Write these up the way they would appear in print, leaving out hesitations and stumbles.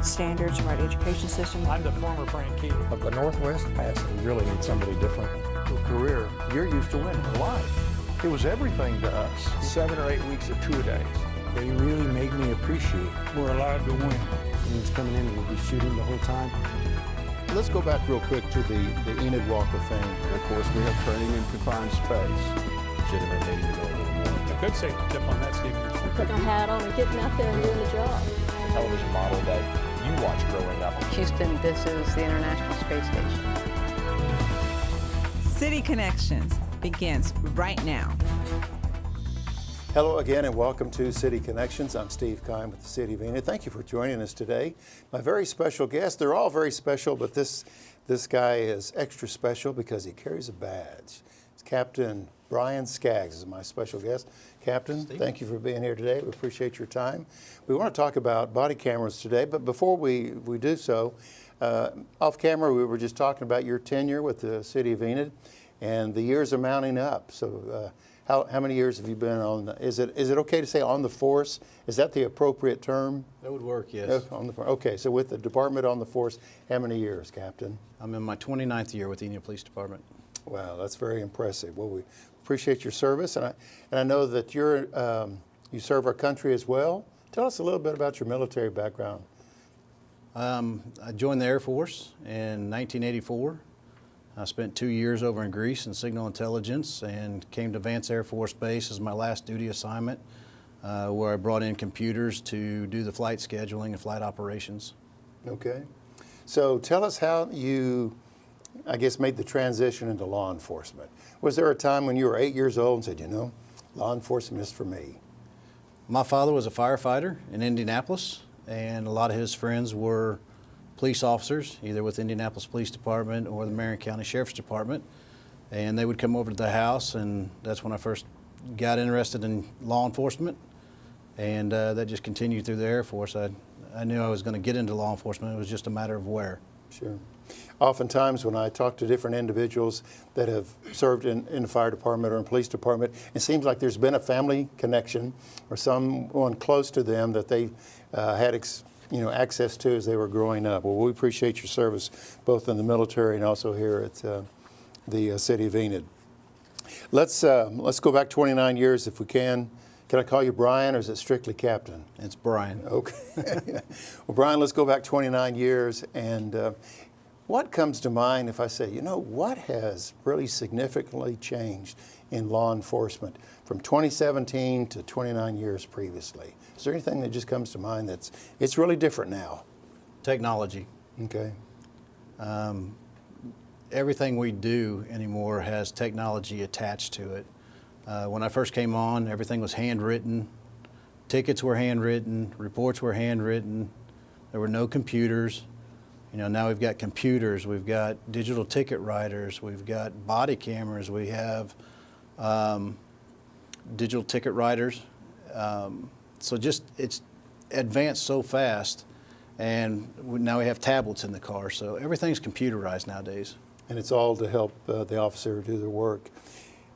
right standards, right education system. I'm the former Frank Key. Of the Northwest Pass, we really need somebody different. Your career, you're used to winning a lot. It was everything to us. 7 or 8 weeks of two-a-days. They really made me appreciate We're allowed to win. he was coming in and would be shooting the whole time. Let's go back real quick to the Enid Walk of Fame. Of course, we have training in confined space. Legitimate needing to know a little more. A good safety tip on that, Steve. Putting a hat on and getting out there and doing the job. Television model that you watched growing up. Houston, this is the International Space Station. City Connections begins right now. Hello again and welcome to City Connections. I'm Steve Kime with the City of Enid. Thank you for joining us today. My very special guest, they're all very special, but this guy is extra special because he carries a badge. It's Captain Bryan Skaggs is my special guest. Captain, Steve, thank you for being here today. We appreciate your time. We want to talk about body cameras today, but before we do so, off camera we were just talking about your tenure with the City of Enid, and the years are mounting up. So how many years have you been on? Is it okay to say on the force? Is that the appropriate term? That would work, yes. Okay, so with the department on the force, how many years, Captain? I'm in my 29th year with the Enid Police Department. Wow, that's very impressive. Well, we appreciate your service, and I know that you serve our country as well. Tell us a little bit about your military background. I joined the Air Force in 1984. I spent 2 years over in Greece in signal intelligence and came to Vance Air Force Base as my last duty assignment, where I brought in computers to do the flight scheduling and flight operations. Okay. So tell us how you, I guess, made the transition into law enforcement. Was there a time when you were 8 years old and said, you know, law enforcement is for me? My father was a firefighter in Indianapolis, and a lot of his friends were police officers, either with Indianapolis Police Department or the Marion County Sheriff's Department, and they would come over to the house, and that's when I first got interested in law enforcement, and that just continued through the Air Force. I knew I was going to get into law enforcement. It was just a matter of where. Sure. Oftentimes when I talk to different individuals that have served in the fire department or in police department, it seems like there's been a family connection or someone close to them that they had access to as they were growing up. Well, we appreciate your service both in the military and also here at the City of Enid. Let's go back 29 years if we can. Can I call you Bryan or is it strictly Captain? It's Bryan. Okay. Well, Bryan, let's go back 29 years. And what comes to mind if I say, you know, what has really significantly changed in law enforcement from 2017 to 29 years previously? Is there anything that just comes to mind it's really different now? Technology. Okay. Everything we do anymore has technology attached to it. When I first came on, everything was handwritten. Tickets were handwritten, reports were handwritten. There were no computers. You know, now we've got computers, we've got digital ticket writers, we've got body cameras, we have digital ticket writers. So just it's advanced so fast, and now we have tablets in the car, so everything's computerized nowadays. And it's all to help the officer do their work.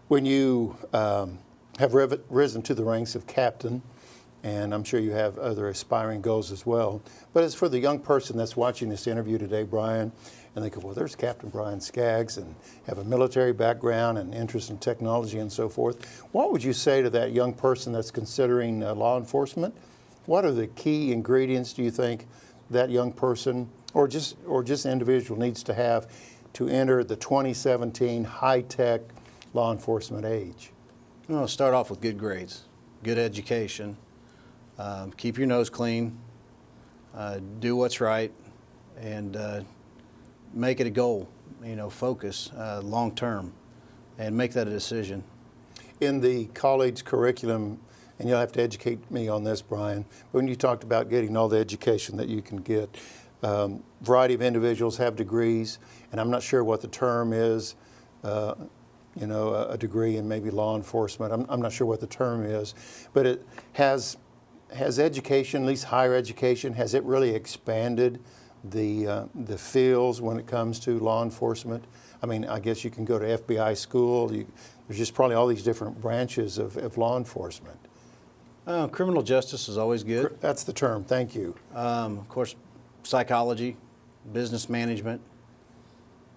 When you have risen to the ranks of captain, and I'm sure you have other aspiring goals as well, but as for the young person that's watching this interview today, Bryan, and they go, well, there's Captain Bryan Skaggs and have a military background and interest in technology and so forth. What would you say to that young person that's considering law enforcement? What are the key ingredients, do you think, that young person or just individual needs to have to enter the 2017 high-tech law enforcement age? Well, start off with good grades, good education, keep your nose clean, do what's right, and make it a goal, you know, focus long term, and make that a decision. In the college curriculum, and you'll have to educate me on this, Bryan, but when you talked about getting all the education that you can get, variety of individuals have degrees, and I'm not sure what the term is, you know, a degree in maybe law enforcement. I'm not sure what the term is, but it has education, at least higher education, has it really expanded the fields when it comes to law enforcement? I mean, I guess you can go to FBI school. There's just probably all these different branches of law enforcement. Criminal justice is always good. That's the term. Thank you. Of course, psychology, business management,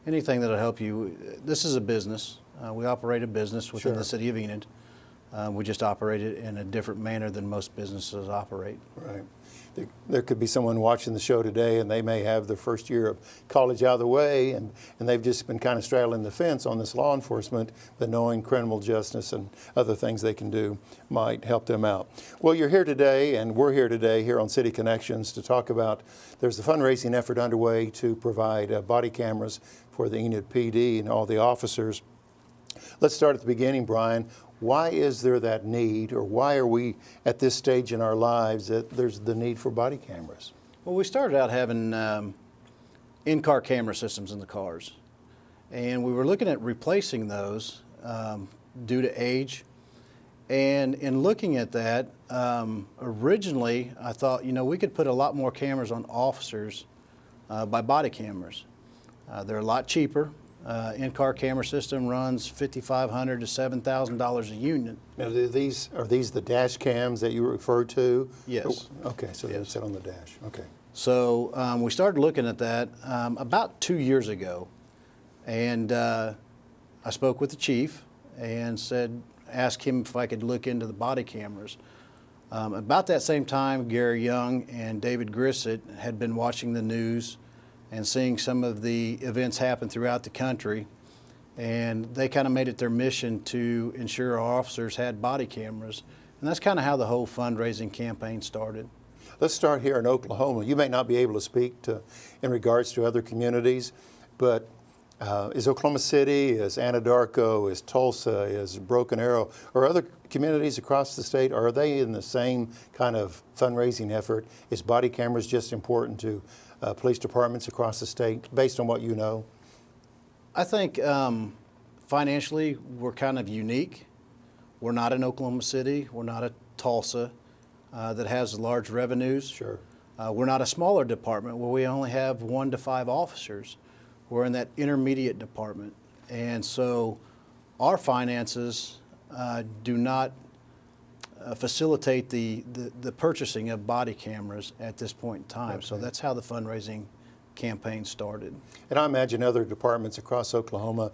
anything that'll help you. This is a business. We operate a business within the city of Enid. We just operate it in a different manner than most businesses operate. Right. There could be someone watching the show today and they may have their first year of college out of the way and they've just been kind of straddling the fence on this law enforcement, but knowing criminal justice and other things they can do might help them out. Well, you're here today and we're here today here on City Connections to talk about, there's a fundraising effort underway to provide body cameras for the Enid PD and all the officers. Let's start at the beginning, Bryan. Why is there that need, or why are we at this stage in our lives that there's the need for body cameras? Well, we started out having in-car camera systems in the cars, and we were looking at replacing those due to age. And in looking at that, originally I thought, we could put a lot more cameras on officers by body cameras. They're a lot cheaper. In-car camera system runs $5,500 to $7,000 a unit. Now, are these the dash cams that you referred to? Yes. Okay, so they sit on the dash. Okay. So we started looking at that about 2 years ago, and I spoke with the chief and asked him if I could look into the body cameras. About that same time, Gary Young and David Grissett had been watching the news and seeing some of the events happen throughout the country. And they kind of made it their mission to ensure our officers had body cameras. And that's kind of how the whole fundraising campaign started. Let's start here in Oklahoma. You may not be able to speak in regards to other communities, but is Oklahoma City, is Anadarko, is Tulsa, is Broken Arrow, or other communities across the state, are they in the same kind of fundraising effort? Is body cameras just important to police departments across the state, based on what you know? I think financially we're kind of unique. We're not in Oklahoma City. We're not a Tulsa that has large revenues. Sure. We're not a smaller department where we only have 1 to 5 officers. We're in that intermediate department. And so our finances do not facilitate the purchasing of body cameras at this point in time. Okay. So that's how the fundraising campaign started. And I imagine other departments across Oklahoma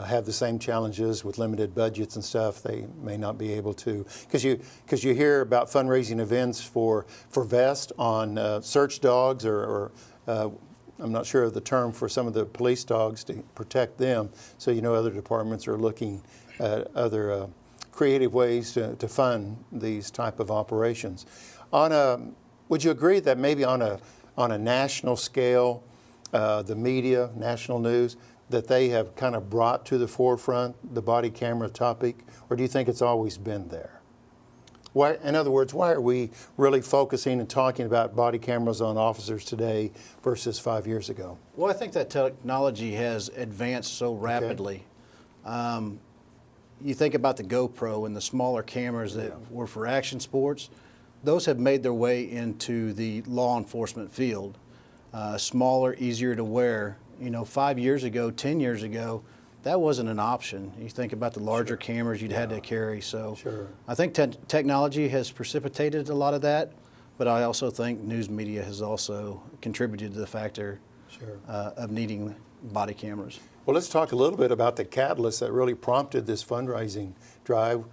have the same challenges with limited budgets and stuff. They may not be able to, because you hear about fundraising events for vests on search dogs or I'm not sure of the term for some of the police dogs to protect them. So other departments are looking at other creative ways to fund these type of operations. Would you agree that maybe on a national scale, the media, national news, that they have kind of brought to the forefront the body camera topic, or do you think it's always been there? Why, in other words, why are we really focusing and talking about body cameras on officers today versus 5 years ago? Well, I think that technology has advanced so rapidly. Okay. You think about the GoPro and the smaller cameras that were for action sports. Those have made their way into the law enforcement field. Smaller, easier to wear. 5 years ago, 10 years ago, that wasn't an option. You think about the larger cameras you'd had to carry. So I think technology has precipitated a lot of that, but I also think news media has also contributed to the factor of needing body cameras. Well, let's talk a little bit about the catalyst that really prompted this fundraising drive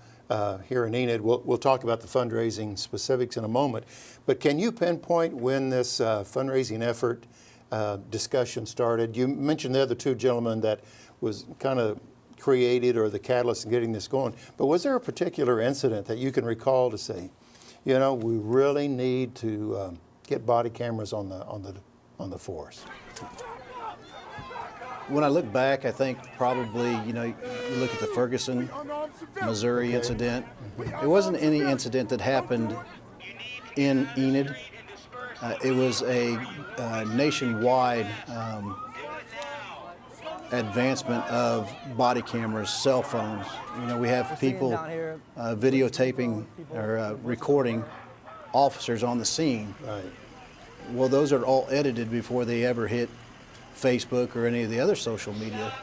here in Enid. We'll talk about the fundraising specifics in a moment, but can you pinpoint when this fundraising effort discussion started? You mentioned the other two gentlemen that was kind of created or the catalyst in getting this going, but was there a particular incident that you can recall to say, we really need to get body cameras on the force? When I look back, I think probably, you look at the Ferguson, Missouri incident. It wasn't any incident that happened in Enid. It was a nationwide advancement of body cameras, cell phones. We have people videotaping or recording officers on the scene. Right. Well, those are all edited before they ever hit Facebook or any of the other social media.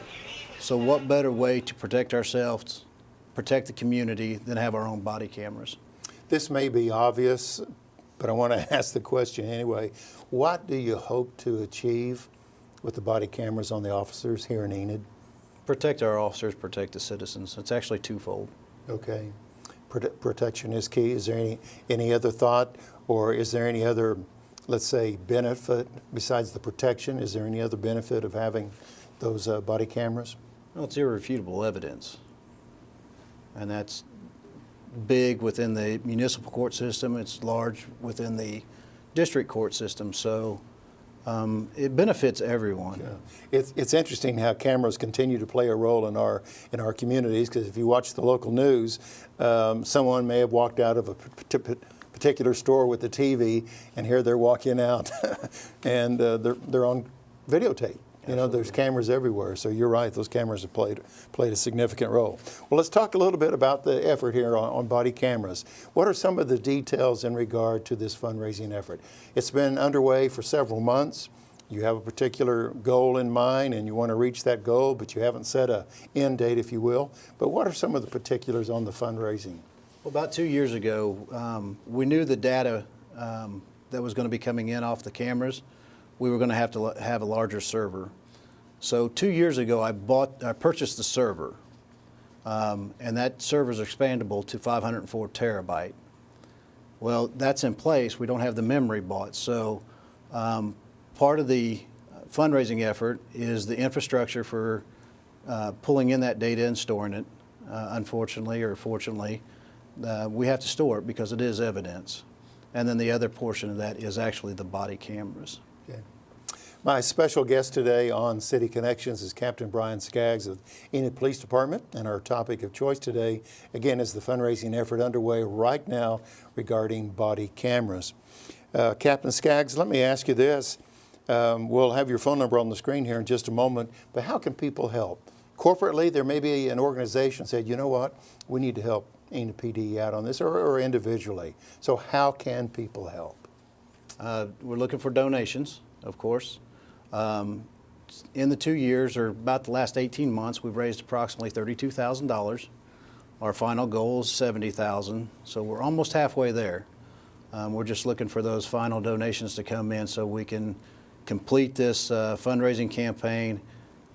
So what better way to protect ourselves, protect the community, than have our own body cameras? This may be obvious, but I want to ask the question anyway. What do you hope to achieve with the body cameras on the officers here in Enid? Protect our officers, protect the citizens. It's actually twofold. Okay. Protection is key. Is there any other thought, or is there any other, let's say, benefit besides the protection? Is there any other benefit of having those body cameras? Well, it's irrefutable evidence. And that's big within the municipal court system. It's large within the district court system. So it benefits everyone. Yeah. It's interesting how cameras continue to play a role in our communities, because if you watch the local news, someone may have walked out of a particular store with the TV, and here they're walking out, and they're on videotape. You know, there's cameras everywhere, so you're right, those cameras have played a significant role. Well, let's talk a little bit about the effort here on body cameras. What are some of the details in regard to this fundraising effort? It's been underway for several months. You have a particular goal in mind, and you want to reach that goal, but you haven't set an end date, if you will. But what are some of the particulars on the fundraising? Well, about 2 years ago, we knew the data that was going to be coming in off the cameras. We were going to have a larger server. So 2 years ago, I purchased the server, and that server is expandable to 504 terabyte. Well, that's in place. We don't have the memory bought. So part of the fundraising effort is the infrastructure for pulling in that data and storing it. Unfortunately or fortunately, we have to store it because it is evidence. And then the other portion of that is actually the body cameras. Okay. My special guest today on City Connections is Captain Bryan Skaggs of Enid Police Department, and our topic of choice today, again, is the fundraising effort underway right now regarding body cameras. Captain Skaggs, let me ask you this. We'll have your phone number on the screen here in just a moment, but how can people help? Corporately, there may be an organization that said, you know what, we need to help Enid PD out on this, or individually. So how can people help? We're looking for donations, of course. In the 2 years, or about the last 18 months, we've raised approximately $32,000. Our final goal is $70,000, so we're almost halfway there. We're just looking for those final donations to come in so we can complete this fundraising campaign,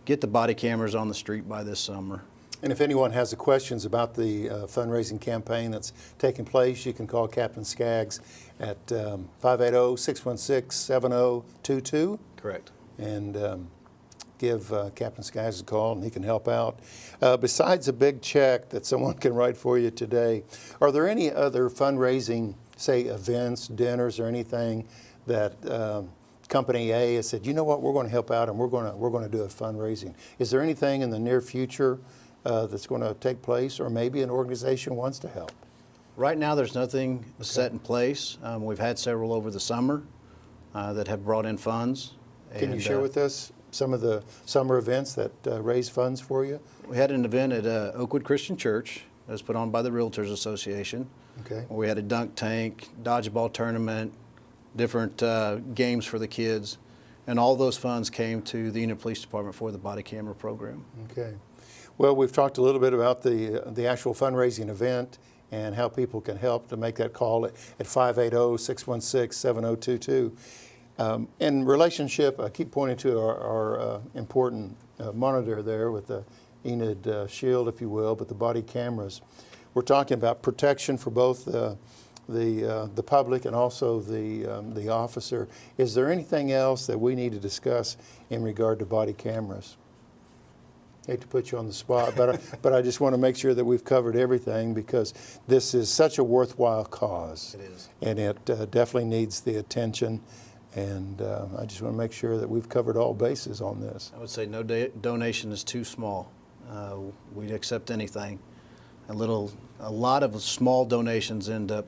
get the body cameras on the street by this summer. And if anyone has questions about the fundraising campaign that's taking place, you can call Captain Skaggs at 580-616-7022. Correct. And give Captain Skaggs a call, and he can help out. Besides a big check that someone can write for you today, are there any other fundraising, say events, dinners, or anything that Company A has said, you know what, we're going to help out and we're going to do a fundraising? Is there anything in the near future that's going to take place, or maybe an organization wants to help? Right now, there's nothing set in place. We've had several over the summer that have brought in funds. Can you share with us some of the summer events that raise funds for you? We had an event at Oakwood Christian Church that was put on by the Realtors Association. Okay. We had a dunk tank, dodgeball tournament, different games for the kids, and all those funds came to the Enid Police Department for the body camera program. Okay. Well, we've talked a little bit about the actual fundraising event and how people can help to make that call at 580-616-7022. In relationship, I keep pointing to our important monitor there with the Enid shield, if you will, but the body cameras. We're talking about protection for both the public and also the officer. Is there anything else that we need to discuss in regard to body cameras? Hate to put you on the spot, but I just want to make sure that we've covered everything, because this is such a worthwhile cause. It is. And it definitely needs the attention. And I just want to make sure that we've covered all bases on this. I would say no donation is too small. We'd accept anything. A lot of small donations end up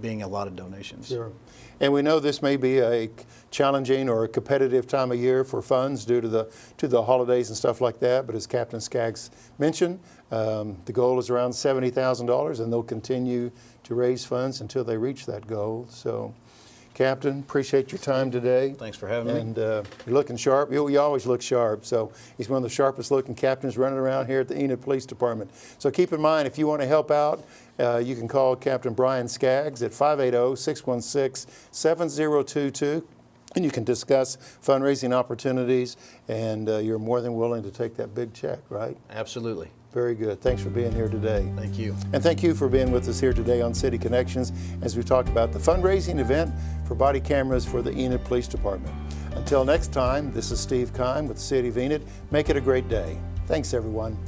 being a lot of donations. Sure. And we know this may be a challenging or a competitive time of year for funds due to the holidays and stuff like that. But as Captain Skaggs mentioned, the goal is around $70,000, and they'll continue to raise funds until they reach that goal. So, Captain, appreciate your time today. Thanks for having me. And you're looking sharp. You always look sharp. So he's one of the sharpest looking captains running around here at the Enid Police Department. So keep in mind, if you want to help out, you can call Captain Bryan Skaggs at 580-616-7022. And you can discuss fundraising opportunities, and you're more than willing to take that big check, right? Absolutely. Very good. Thanks for being here today. Thank you. And thank you for being with us here today on City Connections as we talk about the fundraising event for body cameras for the Enid Police Department. Until next time, this is Steve Kime with the City of Enid. Make it a great day. Thanks, everyone.